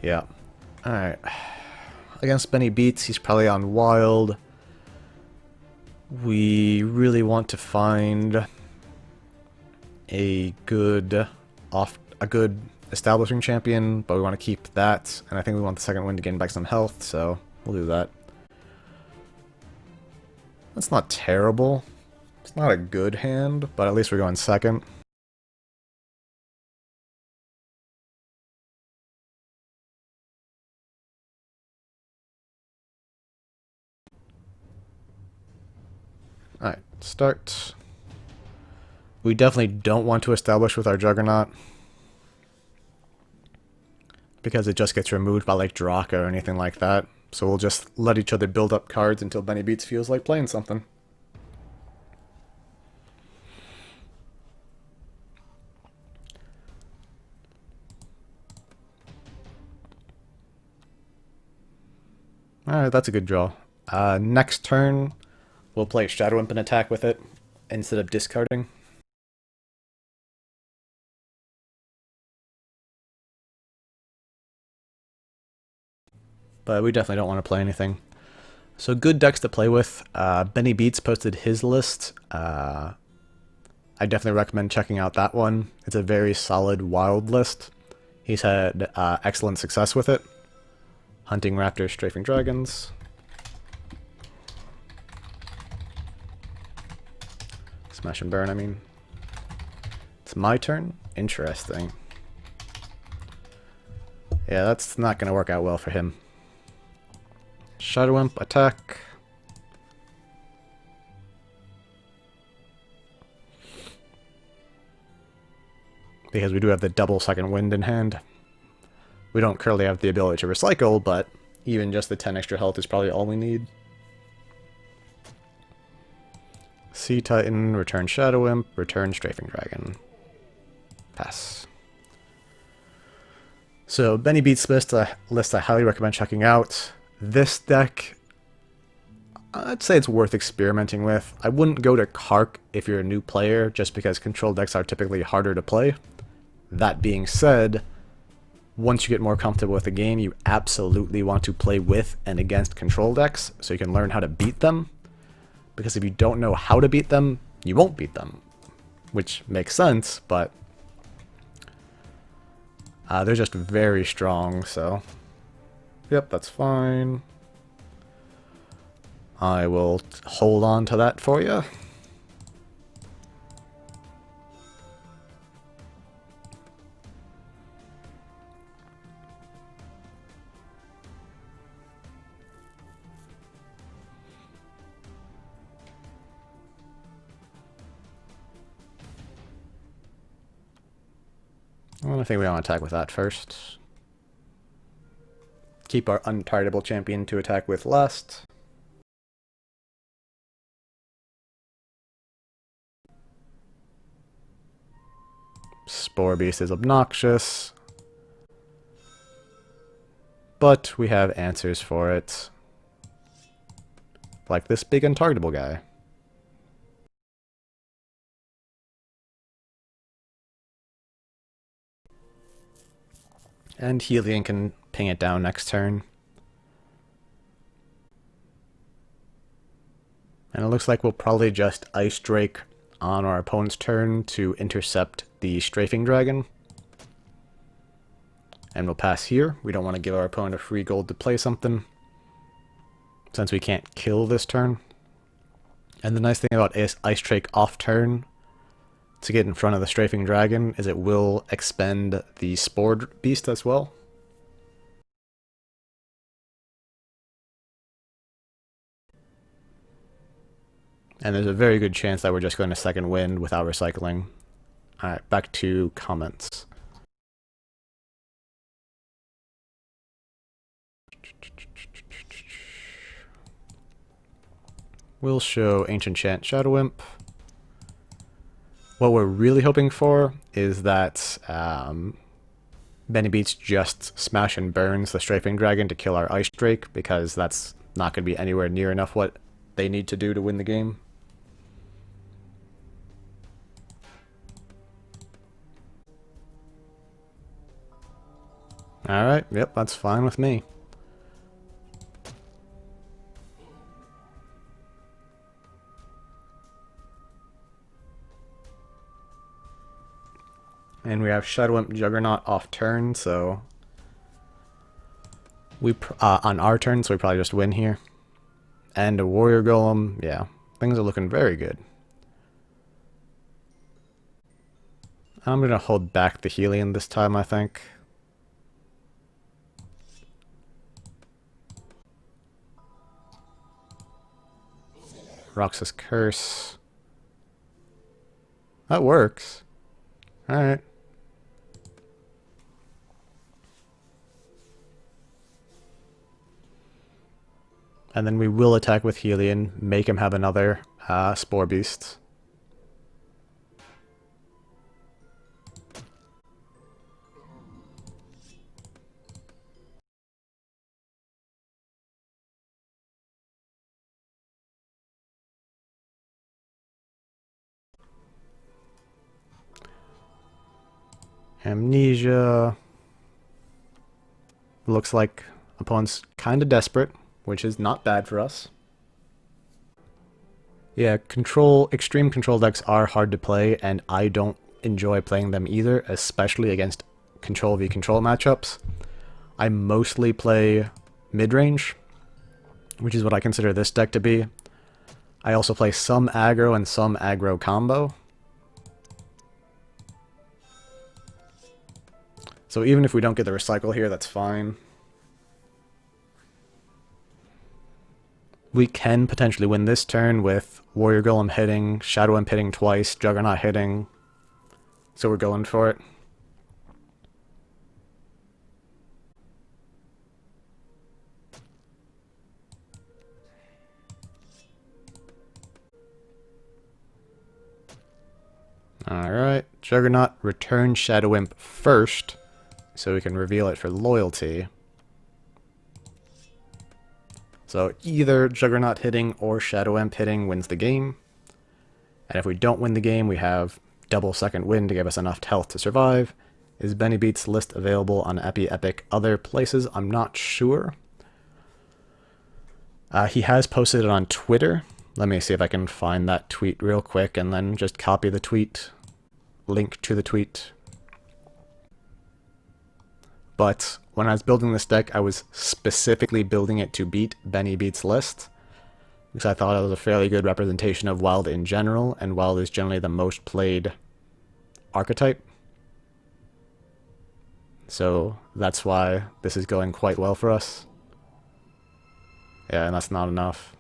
Yeah. Alright. Against Benny Beats, he's probably on Wild. We really want to find a good establishing champion, but we want to keep that, and I think we want the second win to gain back some health, so we'll do that. That's not terrible. It's not a good hand, but at least we're going second. Alright, start. We definitely don't want to establish with our Juggernaut, because it just gets removed by like Draka or anything like that. So we'll just let each other build up cards until Benny Beats feels like playing something. Alright, that's a good draw. Next turn, we'll play Shadow Imp and attack with it instead of discarding. But we definitely don't want to play anything. So good decks to play with. Benny Beats posted his list. I definitely recommend checking out that one. It's a very solid wild list. He's had excellent success with it. Hunting raptors, strafing dragons. Smash and burn, I mean. It's my turn? Interesting. Yeah, that's not going to work out well for him. Shadow Imp, attack. Because we do have the double second wind in hand. We don't currently have the ability to recycle, but even just the 10 extra health is probably all we need. Sea Titan, return Shadow Imp, return Strafing Dragon. Pass. So Benny Beats list I highly recommend checking out. This deck, I'd say it's worth experimenting with. I wouldn't go to Kark if you're a new player, just because control decks are typically harder to play. That being said, once you get more comfortable with the game, you absolutely want to play with and against control decks so you can learn how to beat them. Because if you don't know how to beat them, you won't beat them. Which makes sense, but they're just very strong, so yep, that's fine. I will hold on to that for you. Well, I think we want to attack with that first. Keep our untargetable champion to attack with last. Spore Beast is obnoxious, but we have answers for it. Like this big untargetable guy. And Helion can ping it down next turn. And it looks like we'll probably just Ice Drake on our opponent's turn to intercept the Strafing Dragon. And we'll pass here. We don't want to give our opponent a free gold to play something, since we can't kill this turn. And the nice thing about Ice Drake off turn to get in front of the Strafing Dragon is it will expend the Spore Beast as well. And there's a very good chance that we're just going to second wind without recycling. Alright, back to comments. We'll show Ancient Chant Shadow Imp. What we're really hoping for is that Benny Beats just smash and burns the Strafing Dragon to kill our Ice Drake, because that's not going to be anywhere near enough what they need to do to win the game. Alright, yep, that's fine with me. And we have Shadow Imp Juggernaut off turn, so we on our turn, so we probably just win here. And a Warrior Golem, yeah, things are looking very good. I'm gonna hold back the Helion this time, I think. Roxas Curse. That works. Alright. And then we will attack with Helion, make him have another Spore Beast. Amnesia. Looks like opponent's kind of desperate, which is not bad for us. Yeah, extreme control decks are hard to play, and I don't enjoy playing them either, especially against control v control matchups. I mostly play mid-range, which is what I consider this deck to be. I also play some aggro and some aggro combo. So even if we don't get the recycle here, that's fine. We can potentially win this turn with Warrior Golem hitting, Shadow Imp hitting twice, Juggernaut hitting. So we're going for it. Alright, Juggernaut, return Shadow Imp first, so we can reveal it for loyalty. So either Juggernaut hitting or Shadow Imp hitting wins the game. And if we don't win the game, we have double second win to give us enough health to survive. Is Benny Beats list available on Epic other places? I'm not sure. He has posted it on Twitter. Let me see if I can find that tweet real quick and then just copy the tweet, link to the tweet. But when I was building this deck, I was specifically building it to beat Benny Beats' list, because I thought it was a fairly good representation of Wild in general, and Wild is generally the most played archetype. So that's why this is going quite well for us. Yeah, and that's not enough.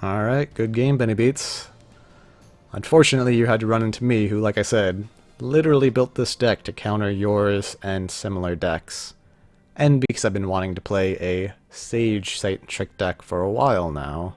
Alright, good game, Benny Beats. Unfortunately, you had to run into me, who, like I said, literally built this deck to counter yours and similar decks. And because I've been wanting to play a Sage Satan Trick deck for a while now.